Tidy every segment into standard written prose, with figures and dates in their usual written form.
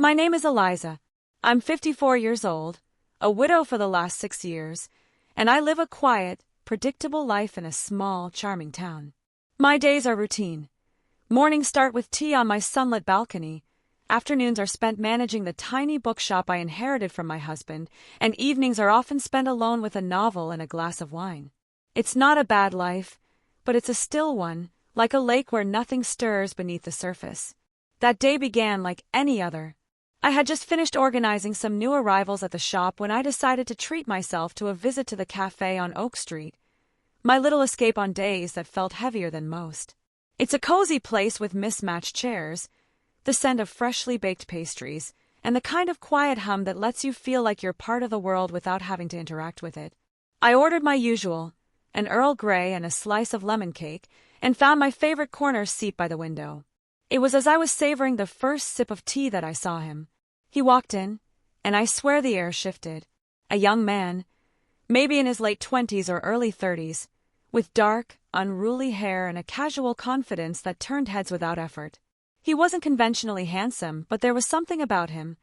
My name is Eliza. I'm 54 years old, a widow for the last 6 years, and I live a quiet, predictable life in a small, charming town. My days are routine. Mornings start with tea on my sunlit balcony, afternoons are spent managing the tiny bookshop I inherited from my husband, and evenings are often spent alone with a novel and a glass of wine. It's not a bad life, but it's a still one, like a lake where nothing stirs beneath the surface. That day began like any other. I had just finished organizing some new arrivals at the shop when I decided to treat myself to a visit to the cafe on Oak Street, my little escape on days that felt heavier than most. It's a cozy place with mismatched chairs, the scent of freshly baked pastries, and the kind of quiet hum that lets you feel like you're part of the world without having to interact with it. I ordered my usual, an Earl Grey and a slice of lemon cake, and found my favorite corner seat by the window. It was as I was savoring the first sip of tea that I saw him. He walked in, and I swear the air shifted. A young man, maybe in his late 20s or early 30s, with dark, unruly hair and a casual confidence that turned heads without effort. He wasn't conventionally handsome, but there was something about him,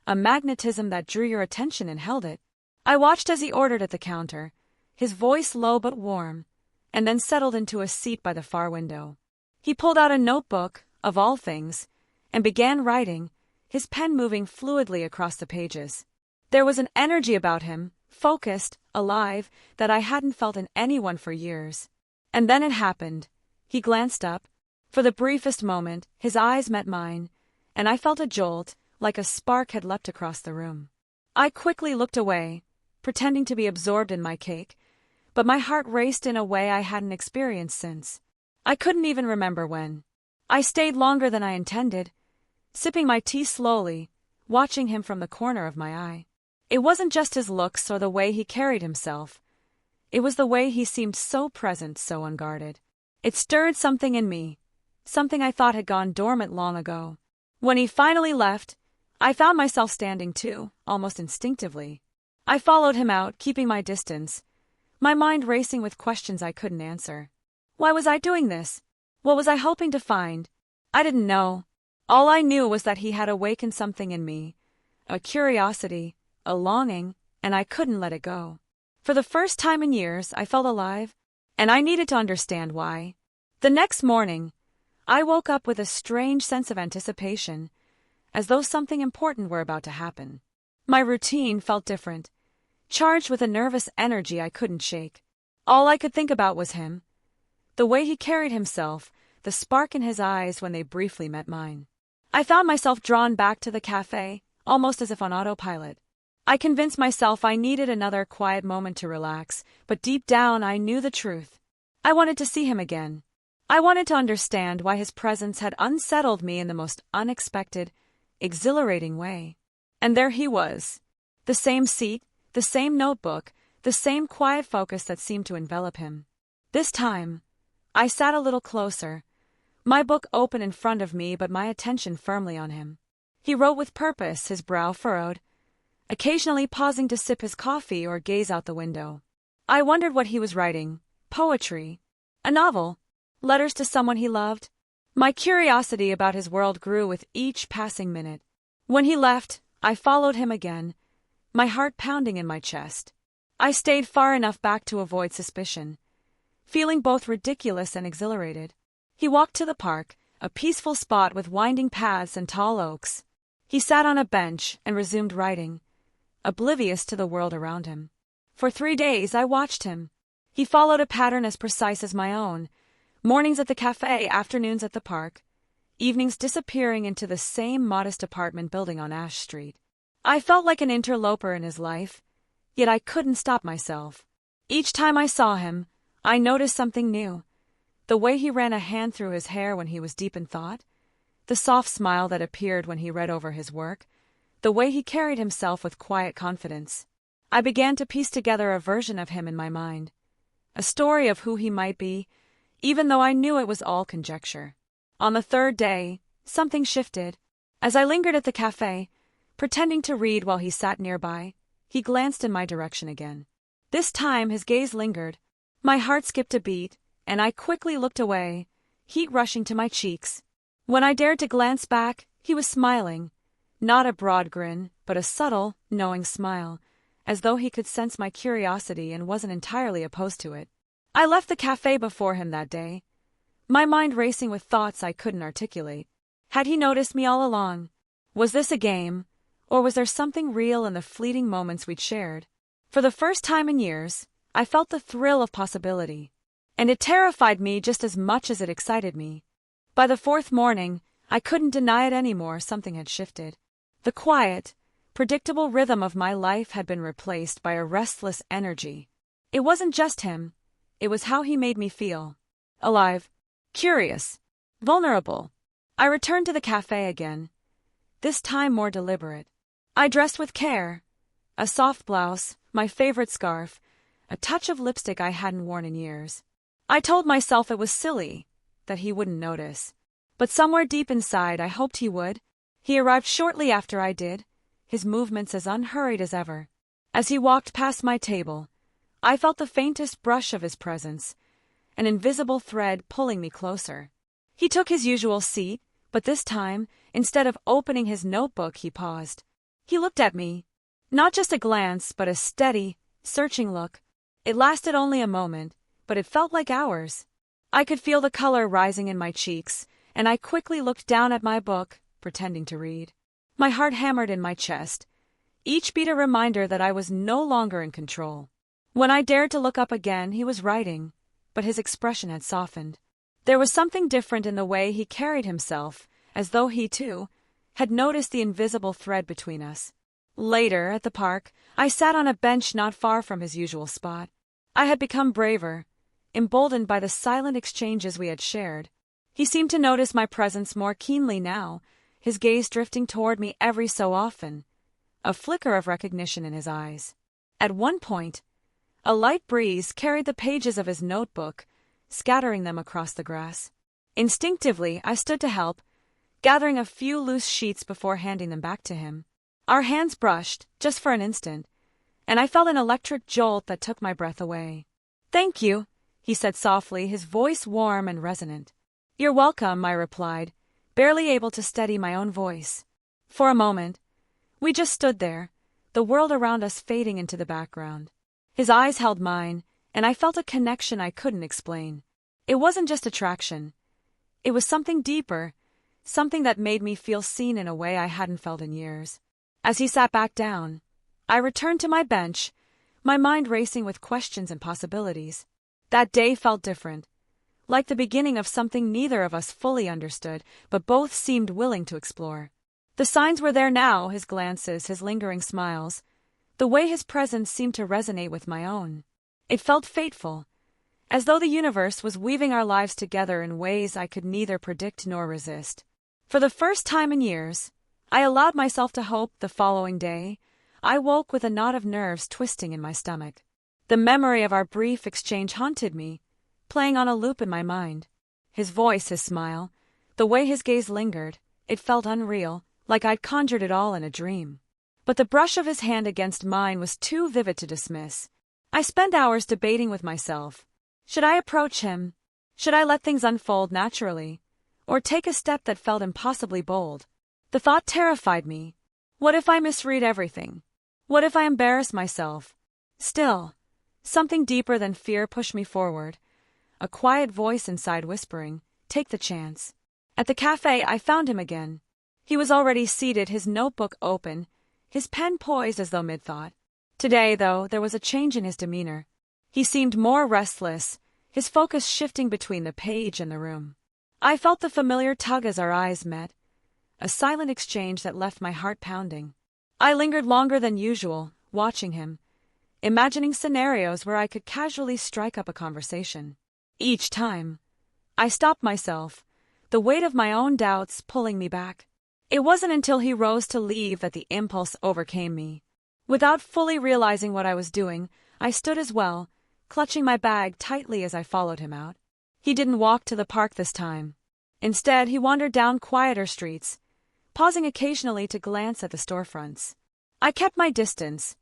a magnetism that drew your attention and held it. I watched as he ordered at the counter, his voice low but warm, and then settled into a seat by the far window. He pulled out a notebook, of all things, and began writing, his pen moving fluidly across the pages. There was an energy about him, focused, alive, that I hadn't felt in anyone for years. And then it happened. He glanced up. For the briefest moment, his eyes met mine, and I felt a jolt, like a spark had leapt across the room. I quickly looked away, pretending to be absorbed in my cake, but my heart raced in a way I hadn't experienced since. I couldn't even remember when. I stayed longer than I intended, sipping my tea slowly, watching him from the corner of my eye. It wasn't just his looks or the way he carried himself. It was the way he seemed so present, so unguarded. It stirred something in me, something I thought had gone dormant long ago. When he finally left, I found myself standing too, almost instinctively. I followed him out, keeping my distance, my mind racing with questions I couldn't answer. Why was I doing this? What was I hoping to find? I didn't know. All I knew was that he had awakened something in me, a curiosity, a longing, and I couldn't let it go. For the first time in years, I felt alive, and I needed to understand why. The next morning, I woke up with a strange sense of anticipation, as though something important were about to happen. My routine felt different, charged with a nervous energy I couldn't shake. All I could think about was him, the way he carried himself, the spark in his eyes when they briefly met mine. I found myself drawn back to the cafe, almost as if on autopilot. I convinced myself I needed another quiet moment to relax, but deep down I knew the truth. I wanted to see him again. I wanted to understand why his presence had unsettled me in the most unexpected, exhilarating way. And there he was. The same seat, the same notebook, the same quiet focus that seemed to envelop him. This time, I sat a little closer, my book open in front of me but my attention firmly on him. He wrote with purpose, his brow furrowed, occasionally pausing to sip his coffee or gaze out the window. I wondered what he was writing. Poetry? A novel? Letters to someone he loved? My curiosity about his world grew with each passing minute. When he left, I followed him again, my heart pounding in my chest. I stayed far enough back to avoid suspicion, feeling both ridiculous and exhilarated. He walked to the park, a peaceful spot with winding paths and tall oaks. He sat on a bench and resumed writing, oblivious to the world around him. For 3 days I watched him. He followed a pattern as precise as my own, mornings at the cafe, afternoons at the park, evenings disappearing into the same modest apartment building on Ash Street. I felt like an interloper in his life, yet I couldn't stop myself. Each time I saw him, I noticed something new. The way he ran a hand through his hair when he was deep in thought, the soft smile that appeared when he read over his work, the way he carried himself with quiet confidence. I began to piece together a version of him in my mind, a story of who he might be, even though I knew it was all conjecture. On the 3rd day, something shifted. As I lingered at the cafe, pretending to read while he sat nearby, he glanced in my direction again. This time his gaze lingered. My heart skipped a beat, and I quickly looked away, heat rushing to my cheeks. When I dared to glance back, he was smiling, Not a broad grin, but a subtle, knowing smile, as though he could sense my curiosity and wasn't entirely opposed to it. I left the cafe before him that day, my mind racing with thoughts I couldn't articulate. Had he noticed me all along? Was this a game, or was there something real in the fleeting moments we'd shared? For the first time in years, I felt the thrill of possibility, and it terrified me just as much as it excited me. By the fourth morning, I couldn't deny it anymore. Something had shifted. The quiet, predictable rhythm of my life had been replaced by a restless energy. It wasn't just him, it was how he made me feel. Alive, curious, vulnerable. I returned to the cafe again, this time more deliberate. I dressed with care. A soft blouse, my favorite scarf, a touch of lipstick I hadn't worn in years. I told myself it was silly, that he wouldn't notice. But somewhere deep inside I hoped he would. He arrived shortly after I did, his movements as unhurried as ever. As he walked past my table, I felt the faintest brush of his presence, an invisible thread pulling me closer. He took his usual seat, but this time, instead of opening his notebook, he paused. He looked at me. Not just a glance, but a steady, searching look. It lasted only a moment, but it felt like hours. I could feel the color rising in my cheeks, and I quickly looked down at my book, pretending to read. My heart hammered in my chest, each beat a reminder that I was no longer in control. When I dared to look up again, he was writing, but his expression had softened. There was something different in the way he carried himself, as though he, too, had noticed the invisible thread between us. Later, at the park, I sat on a bench not far from his usual spot. I had become braver, emboldened by the silent exchanges we had shared. He seemed to notice my presence more keenly now, his gaze drifting toward me every so often, a flicker of recognition in his eyes. At one point, a light breeze carried the pages of his notebook, scattering them across the grass. Instinctively, I stood to help, gathering a few loose sheets before handing them back to him. Our hands brushed, just for an instant, and I felt an electric jolt that took my breath away. "Thank you," he said softly, his voice warm and resonant. "You're welcome," I replied, barely able to steady my own voice. For a moment, we just stood there, the world around us fading into the background. His eyes held mine, and I felt a connection I couldn't explain. It wasn't just attraction. It was something deeper, something that made me feel seen in a way I hadn't felt in years. As he sat back down, I returned to my bench, my mind racing with questions and possibilities. That day felt different, like the beginning of something neither of us fully understood, but both seemed willing to explore. The signs were there now, his glances, his lingering smiles, the way his presence seemed to resonate with my own. It felt fateful, as though the universe was weaving our lives together in ways I could neither predict nor resist. For the first time in years, I allowed myself to hope. The following day, I woke with a knot of nerves twisting in my stomach. The memory of our brief exchange haunted me, playing on a loop in my mind. His voice, his smile, the way his gaze lingered, it felt unreal, like I'd conjured it all in a dream. But the brush of his hand against mine was too vivid to dismiss. I spent hours debating with myself. Should I approach him? Should I let things unfold naturally? Or take a step that felt impossibly bold? The thought terrified me. What if I misread everything? What if I embarrass myself? Still, something deeper than fear pushed me forward, a quiet voice inside whispering, "Take the chance." At the cafe, I found him again. He was already seated, his notebook open, his pen poised as though mid-thought. Today, though, there was a change in his demeanor. He seemed more restless, his focus shifting between the page and the room. I felt the familiar tug as our eyes met, a silent exchange that left my heart pounding. I lingered longer than usual, watching him, imagining scenarios where I could casually strike up a conversation. Each time, I stopped myself, the weight of my own doubts pulling me back. It wasn't until he rose to leave that the impulse overcame me. Without fully realizing what I was doing, I stood as well, clutching my bag tightly as I followed him out. He didn't walk to the park this time. Instead, he wandered down quieter streets, pausing occasionally to glance at the storefronts. I kept my distance,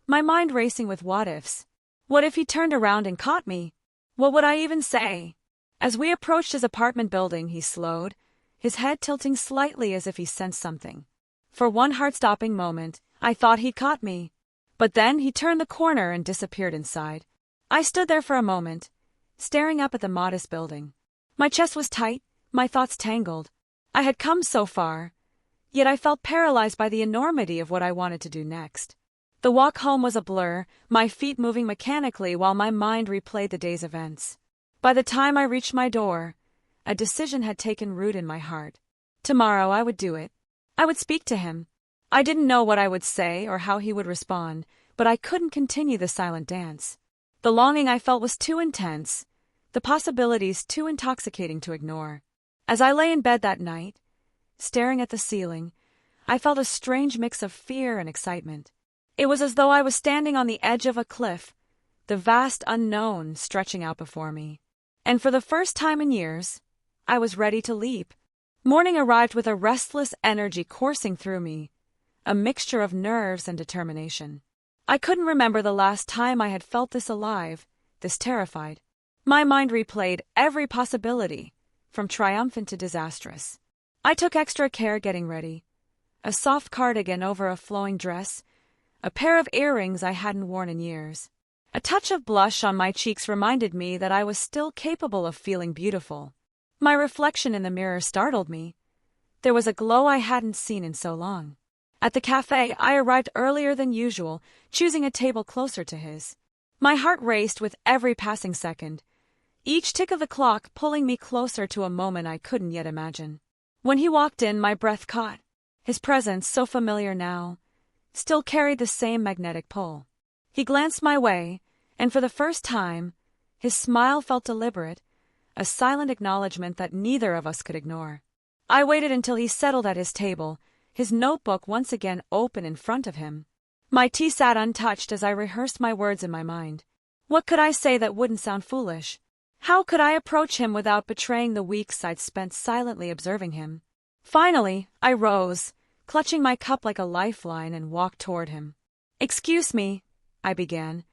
my mind racing with what-ifs. What if he turned around and caught me? What would I even say? As we approached his apartment building, he slowed, his head tilting slightly as if he sensed something. For one heart-stopping moment, I thought he'd caught me. But then he turned the corner and disappeared inside. I stood there for a moment, staring up at the modest building. My chest was tight, my thoughts tangled. I had come so far, yet I felt paralyzed by the enormity of what I wanted to do next. The walk home was a blur, my feet moving mechanically while my mind replayed the day's events. By the time I reached my door, a decision had taken root in my heart. Tomorrow I would do it. I would speak to him. I didn't know what I would say or how he would respond, but I couldn't continue the silent dance. The longing I felt was too intense, the possibilities too intoxicating to ignore. As I lay in bed that night, staring at the ceiling, I felt a strange mix of fear and excitement. It was as though I was standing on the edge of a cliff, the vast unknown stretching out before me. And for the first time in years, I was ready to leap. Morning arrived with a restless energy coursing through me, a mixture of nerves and determination. I couldn't remember the last time I had felt this alive, this terrified. My mind replayed every possibility, from triumphant to disastrous. I took extra care getting ready. A soft cardigan over a flowing dress, a pair of earrings I hadn't worn in years. A touch of blush on my cheeks reminded me that I was still capable of feeling beautiful. My reflection in the mirror startled me. There was a glow I hadn't seen in so long. At the cafe, I arrived earlier than usual, choosing a table closer to his. My heart raced with every passing second, each tick of the clock pulling me closer to a moment I couldn't yet imagine. When he walked in, my breath caught. His presence, so familiar now, still carried the same magnetic pull. He glanced my way, and for the first time, his smile felt deliberate, a silent acknowledgement that neither of us could ignore. I waited until he settled at his table, his notebook once again open in front of him. My tea sat untouched as I rehearsed my words in my mind. What could I say that wouldn't sound foolish? How could I approach him without betraying the weeks I'd spent silently observing him? Finally, I rose, clutching my cup like a lifeline, and walked toward him. "Excuse me," I began,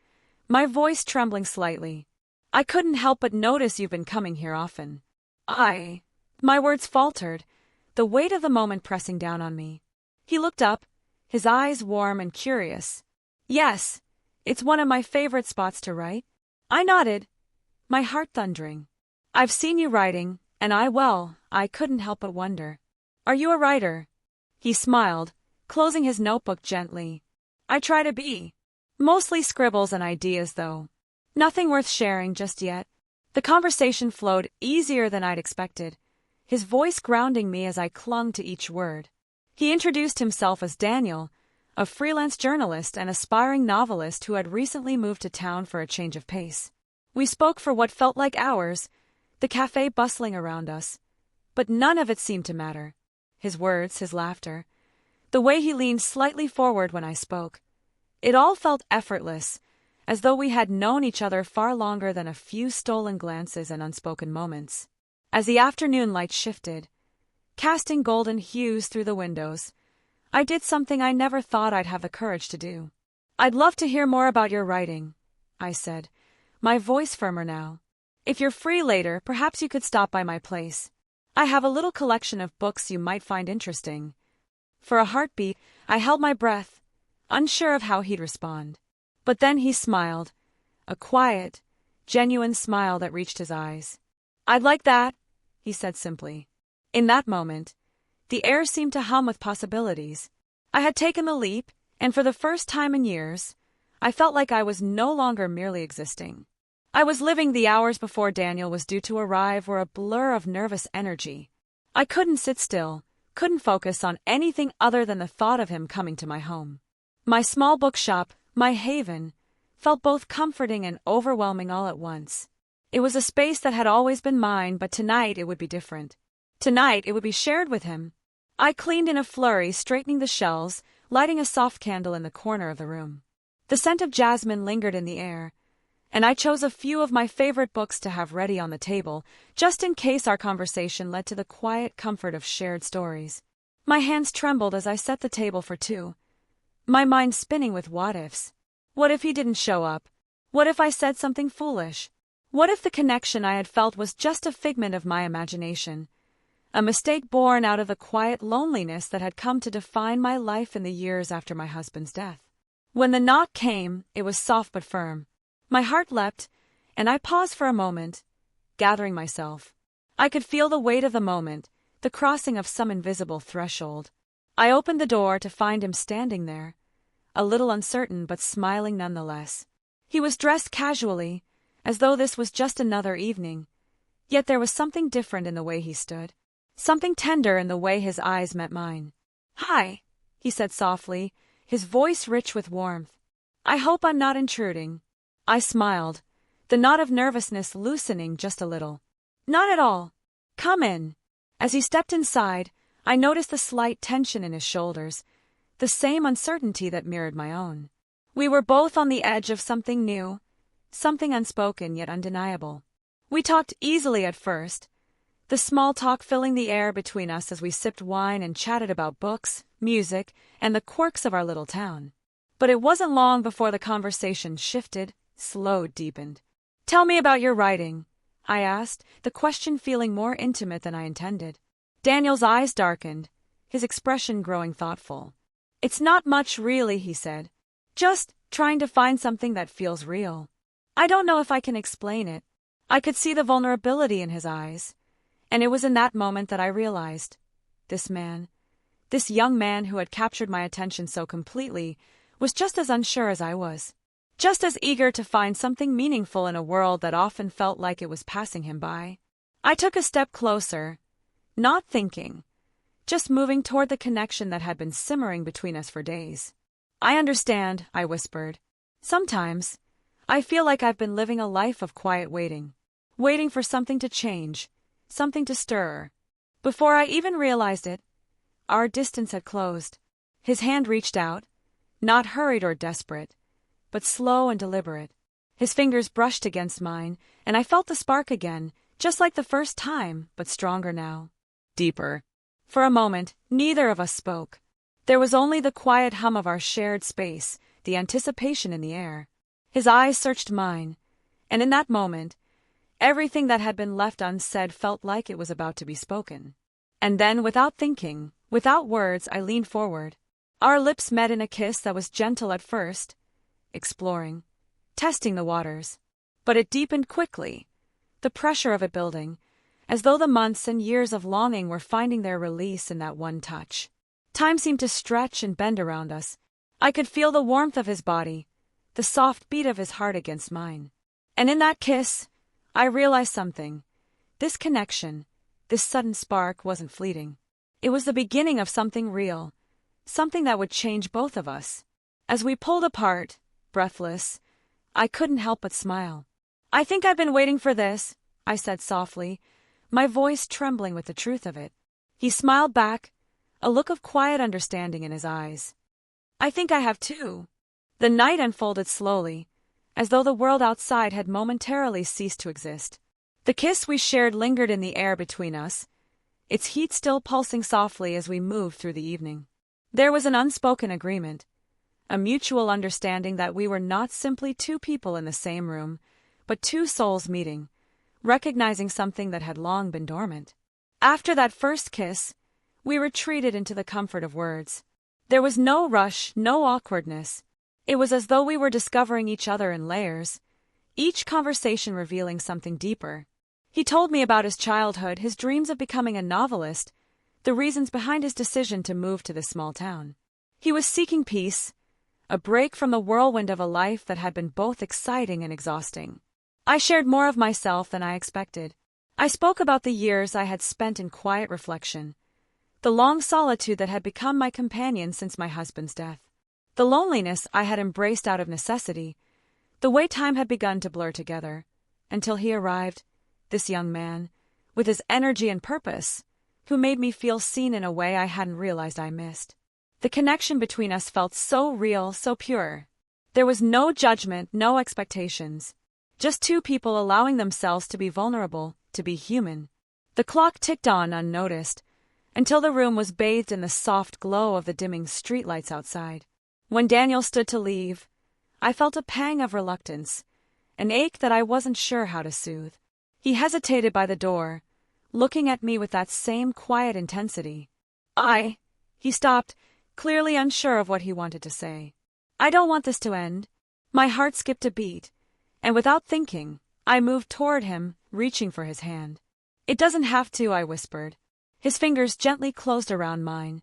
my voice trembling slightly. "I couldn't help but notice you've been coming here often." My words faltered, the weight of the moment pressing down on me. He looked up, his eyes warm and curious. "Yes, it's one of my favorite spots to write." I nodded, my heart thundering. "I've seen you writing, and I couldn't help but wonder. Are you a writer?" He smiled, closing his notebook gently. "I try to be. Mostly scribbles and ideas, though. Nothing worth sharing just yet." The conversation flowed easier than I'd expected, his voice grounding me as I clung to each word. He introduced himself as Daniel, a freelance journalist and aspiring novelist who had recently moved to town for a change of pace. We spoke for what felt like hours, the cafe bustling around us, but none of it seemed to matter. His words, his laughter, the way he leaned slightly forward when I spoke. It all felt effortless, as though we had known each other far longer than a few stolen glances and unspoken moments. As the afternoon light shifted, casting golden hues through the windows, I did something I never thought I'd have the courage to do. "I'd love to hear more about your writing," I said, my voice firmer now. "If you're free later, perhaps you could stop by my place. I have a little collection of books you might find interesting." For a heartbeat, I held my breath, unsure of how he'd respond. But then he smiled, a quiet, genuine smile that reached his eyes. "I'd like that," he said simply. In that moment, the air seemed to hum with possibilities. I had taken the leap, and for the first time in years, I felt like I was no longer merely existing. I was living. The hours before Daniel was due to arrive were a blur of nervous energy. I couldn't sit still, couldn't focus on anything other than the thought of him coming to my home. My small bookshop, my haven, felt both comforting and overwhelming all at once. It was a space that had always been mine, but tonight it would be different. Tonight it would be shared with him. I cleaned in a flurry, straightening the shelves, lighting a soft candle in the corner of the room. The scent of jasmine lingered in the air, and I chose a few of my favorite books to have ready on the table, just in case our conversation led to the quiet comfort of shared stories. My hands trembled as I set the table for two, my mind spinning with what-ifs. What if he didn't show up? What if I said something foolish? What if the connection I had felt was just a figment of my imagination? a mistake born out of the quiet loneliness that had come to define my life in the years after my husband's death. When the knock came, it was soft but firm. My heart leapt, and I paused for a moment, gathering myself. I could feel the weight of the moment, the crossing of some invisible threshold. I opened the door to find him standing there, a little uncertain but smiling nonetheless. He was dressed casually, as though this was just another evening, yet there was something different in the way he stood, something tender in the way his eyes met mine. "Hi," he said softly, his voice rich with warmth. "I hope I'm not intruding." I smiled, the knot of nervousness loosening just a little. "Not at all. Come in." As he stepped inside, I noticed the slight tension in his shoulders, the same uncertainty that mirrored my own. We were both on the edge of something new, something unspoken yet undeniable. We talked easily at first, the small talk filling the air between us as we sipped wine and chatted about books, music, and the quirks of our little town. But it wasn't long before the conversation shifted, slowed, deepened. "Tell me about your writing," I asked, the question feeling more intimate than I intended. Daniel's eyes darkened, his expression growing thoughtful. "It's not much really," he said. "Just trying to find something that feels real. I don't know if I can explain it." I could see the vulnerability in his eyes, and it was in that moment that I realized, this young man who had captured my attention so completely, was just as unsure as I was. Just as eager to find something meaningful in a world that often felt like it was passing him by. I took a step closer, not thinking, just moving toward the connection that had been simmering between us for days. "I understand," I whispered. "Sometimes, I feel like I've been living a life of quiet waiting for something to change, something to stir." Before I even realized it, our distance had closed. His hand reached out, not hurried or desperate, but slow and deliberate. His fingers brushed against mine, and I felt the spark again, just like the first time, but stronger now. Deeper. For a moment, neither of us spoke. There was only the quiet hum of our shared space, the anticipation in the air. His eyes searched mine, and in that moment, everything that had been left unsaid felt like it was about to be spoken. And then, without thinking, without words, I leaned forward. Our lips met in a kiss that was gentle at first, exploring, testing the waters. But it deepened quickly, the pressure of it building, as though the months and years of longing were finding their release in that one touch. Time seemed to stretch and bend around us. I could feel the warmth of his body, the soft beat of his heart against mine. And in that kiss, I realized something. This connection, this sudden spark wasn't fleeting. It was the beginning of something real, something that would change both of us. As we pulled apart, breathless, I couldn't help but smile. "I think I've been waiting for this," I said softly, my voice trembling with the truth of it. He smiled back, a look of quiet understanding in his eyes. "I think I have too." The night unfolded slowly, as though the world outside had momentarily ceased to exist. The kiss we shared lingered in the air between us, its heat still pulsing softly as we moved through the evening. There was an unspoken agreement, a mutual understanding that we were not simply two people in the same room, but two souls meeting, recognizing something that had long been dormant. After that first kiss, we retreated into the comfort of words. There was no rush, no awkwardness. It was as though we were discovering each other in layers, each conversation revealing something deeper. He told me about his childhood, his dreams of becoming a novelist, the reasons behind his decision to move to this small town. He was seeking peace, a break from the whirlwind of a life that had been both exciting and exhausting. I shared more of myself than I expected. I spoke about the years I had spent in quiet reflection, the long solitude that had become my companion since my husband's death, the loneliness I had embraced out of necessity, the way time had begun to blur together, until he arrived, this young man, with his energy and purpose, who made me feel seen in a way I hadn't realized I missed. The connection between us felt so real, so pure. There was no judgment, no expectations. Just two people allowing themselves to be vulnerable, to be human. The clock ticked on unnoticed, until the room was bathed in the soft glow of the dimming streetlights outside. When Daniel stood to leave, I felt a pang of reluctance, an ache that I wasn't sure how to soothe. He hesitated by the door, looking at me with that same quiet intensity. He stopped, clearly unsure of what he wanted to say. I don't want this to end. My heart skipped a beat, and without thinking, I moved toward him, reaching for his hand. It doesn't have to, I whispered. His fingers gently closed around mine,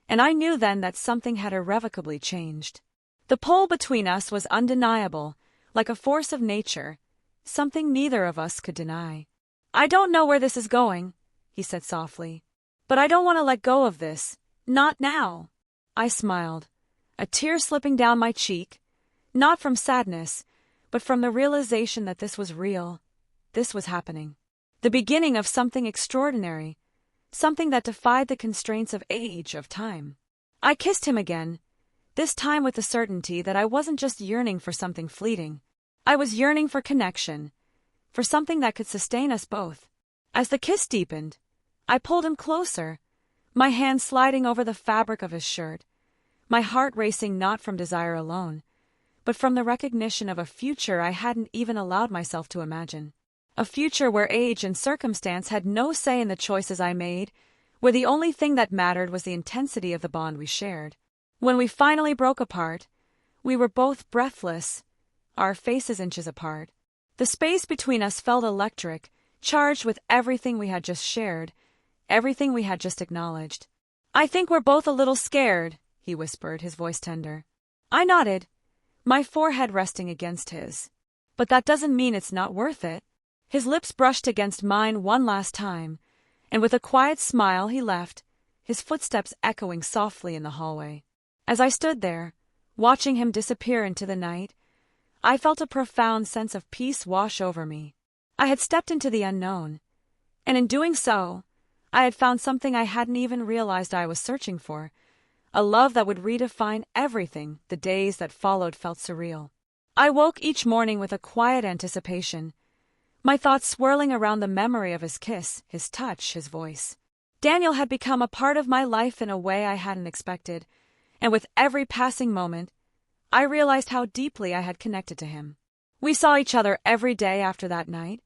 and I knew then that something had irrevocably changed. The pull between us was undeniable, like a force of nature, something neither of us could deny. I don't know where this is going, he said softly, but I don't want to let go of this, not now. I smiled, a tear slipping down my cheek, not from sadness, but from the realization that this was real, this was happening. The beginning of something extraordinary, something that defied the constraints of age, of time. I kissed him again, this time with the certainty that I wasn't just yearning for something fleeting. I was yearning for connection, for something that could sustain us both. As the kiss deepened, I pulled him closer, my hand sliding over the fabric of his shirt, my heart racing not from desire alone, but from the recognition of a future I hadn't even allowed myself to imagine. A future where age and circumstance had no say in the choices I made, where the only thing that mattered was the intensity of the bond we shared. When we finally broke apart, we were both breathless, our faces inches apart. The space between us felt electric, charged with everything we had just shared, everything we had just acknowledged. I think we're both a little scared, he whispered, his voice tender. I nodded, my forehead resting against his. But that doesn't mean it's not worth it. His lips brushed against mine one last time, and with a quiet smile he left, his footsteps echoing softly in the hallway. As I stood there, watching him disappear into the night, I felt a profound sense of peace wash over me. I had stepped into the unknown, and in doing so, I had found something I hadn't even realized I was searching for, a love that would redefine everything. The days that followed felt surreal. I woke each morning with a quiet anticipation, my thoughts swirling around the memory of his kiss, his touch, his voice. Daniel had become a part of my life in a way I hadn't expected, and with every passing moment, I realized how deeply I had connected to him. We saw each other every day after that night,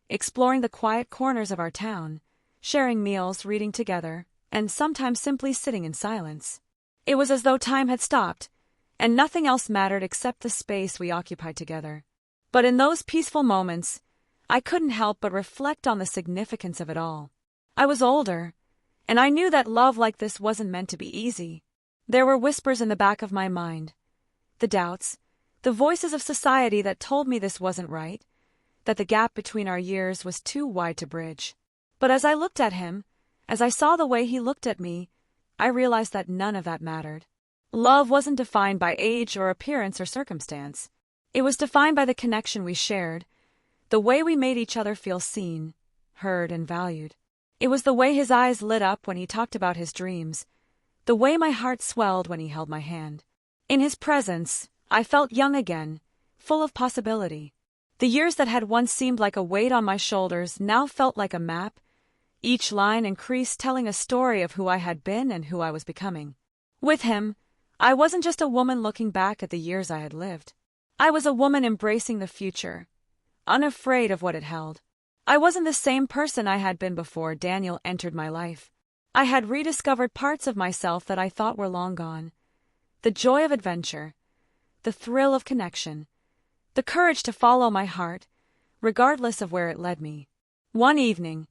exploring the quiet corners of our town, sharing meals, reading together, and sometimes simply sitting in silence. It was as though time had stopped, and nothing else mattered except the space we occupied together. But in those peaceful moments, I couldn't help but reflect on the significance of it all. I was older, and I knew that love like this wasn't meant to be easy. There were whispers in the back of my mind, the doubts, the voices of society that told me this wasn't right, that the gap between our years was too wide to bridge. But as I looked at him, as I saw the way he looked at me, I realized that none of that mattered. Love wasn't defined by age or appearance or circumstance. It was defined by the connection we shared, the way we made each other feel seen, heard, and valued. It was the way his eyes lit up when he talked about his dreams, the way my heart swelled when he held my hand. In his presence, I felt young again, full of possibility. The years that had once seemed like a weight on my shoulders now felt like a map, each line and crease telling a story of who I had been and who I was becoming. With him, I wasn't just a woman looking back at the years I had lived. I was a woman embracing the future, unafraid of what it held. I wasn't the same person I had been before Daniel entered my life. I had rediscovered parts of myself that I thought were long gone. The joy of adventure, the thrill of connection, the courage to follow my heart, regardless of where it led me. One evening,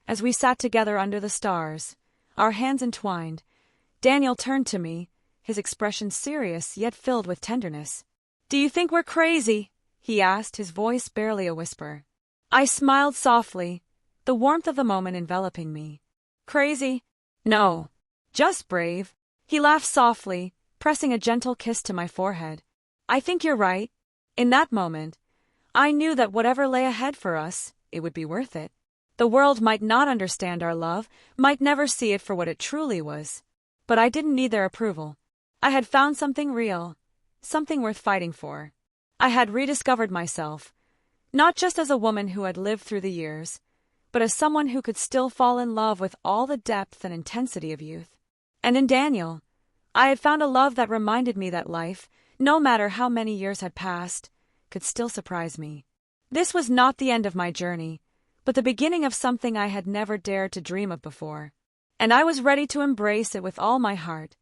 as we sat together under the stars, our hands entwined, Daniel turned to me, his expression serious yet filled with tenderness. "Do you think we're crazy?" he asked, his voice barely a whisper. I smiled softly, the warmth of the moment enveloping me. "Crazy? No. Just brave." He laughed softly, pressing a gentle kiss to my forehead. "I think you're right." In that moment, I knew that whatever lay ahead for us, it would be worth it. The world might not understand our love, might never see it for what it truly was. But I didn't need their approval. I had found something real, something worth fighting for. I had rediscovered myself, not just as a woman who had lived through the years, but as someone who could still fall in love with all the depth and intensity of youth. And in Daniel, I had found a love that reminded me that life, no matter how many years had passed, could still surprise me. This was not the end of my journey, but the beginning of something I had never dared to dream of before. And I was ready to embrace it with all my heart,